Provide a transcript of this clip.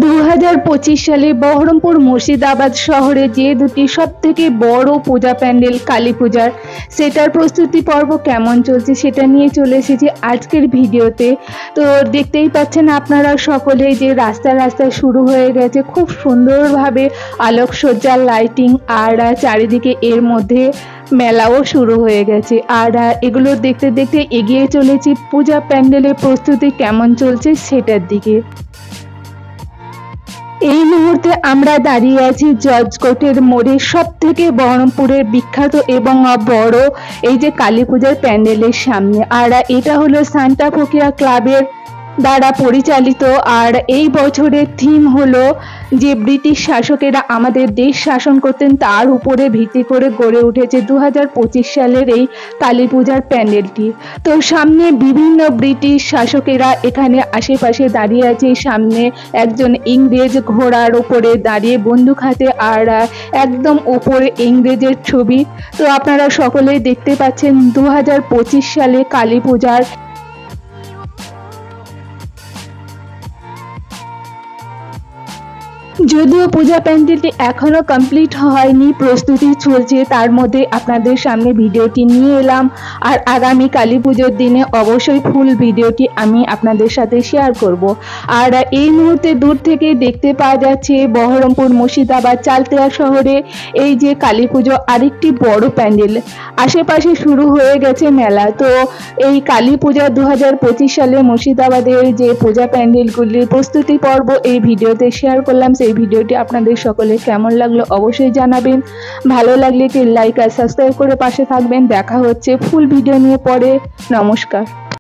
2025 সালে বহরমপুর মুর্শিদাবাদ শহরে যে দুটি সবথেকে বড় পূজা প্যান্ডেল কালী পূজার, সেটার প্রস্তুতি পর্ব কেমন চলছে সেটা নিয়ে চলে এসেছি আজকের ভিডিওতে। তো দেখতেই পাচ্ছেন আপনারা সকলেই যে রাস্তায় রাস্তায় শুরু হয়ে গেছে খুব সুন্দরভাবে আলোকসজ্জা, লাইটিং, আর চারিদিকে এর মধ্যে মেলাও শুরু হয়ে গেছে। আর এগুলো দেখতে দেখতে এগিয়ে চলেছি পূজা প্যান্ডেলের প্রস্তুতি কেমন চলছে সেটার দিকে। এই মুহূর্তে আমরা দাঁড়িয়ে আছি জজ কোর্টের মোড়ে, সব থেকে বহরমপুরের বিখ্যাত এবং বড় এই যে কালী পূজার প্যান্ডেলের সামনে। আর এটা হলো সান্টা ফকিয়া ক্লাবের দ্বারা পরিচালিত। আর এই বছরের থিম হলো যে ব্রিটিশ শাসকেরা আমাদের দেশ শাসন করতেন তার উপরে ভিত্তি করে গড়ে উঠেছে 2025 সালের এই কালী পূজার প্যান্ডেলটি। তো সামনে বিভিন্ন ব্রিটিশ শাসকেরা এখানে আশেপাশে দাঁড়িয়ে আছে। সামনে একজন ইংরেজ ঘোড়ার উপরে দাঁড়িয়ে বন্দুক হাতে, আর একদম উপরে ইংরেজের ছবি। তো আপনারা সকলেই দেখতে পাচ্ছেন 2025 সালে কালী পূজার যদিও পূজা প্যান্ডেলটি এখনো কমপ্লিট হয়নি, প্রস্তুতি চলছে, তার মধ্যে আপনাদের সামনে ভিডিওটি নিয়ে এলাম। আর আগামী কালী পুজোর দিনে অবশ্যই ফুল ভিডিওটি আমি আপনাদের সাথে শেয়ার করব। আর এই মুহূর্তে দূর থেকে দেখতে পাওয়া যাচ্ছে বহরমপুর মুর্শিদাবাদ চালতেয়া শহরে এই যে কালী পুজো আরেকটি বড় প্যান্ডেল, আশেপাশে শুরু হয়ে গেছে মেলা। তো এই কালী পূজা 2025 সালে মুর্শিদাবাদের যে পূজা প্যান্ডেলগুলির প্রস্তুতি পর্ব এই ভিডিওতে শেয়ার করলাম। সেই ভিডিওটি আপনাদের সকলে কেমন লাগলো অবশ্যই জানাবেন। ভালো লাগলে একটি লাইক আর সাবস্ক্রাইব করে পাশে থাকবেন। দেখা হচ্ছে ফুল ভিডিও নিয়ে পরে। নমস্কার।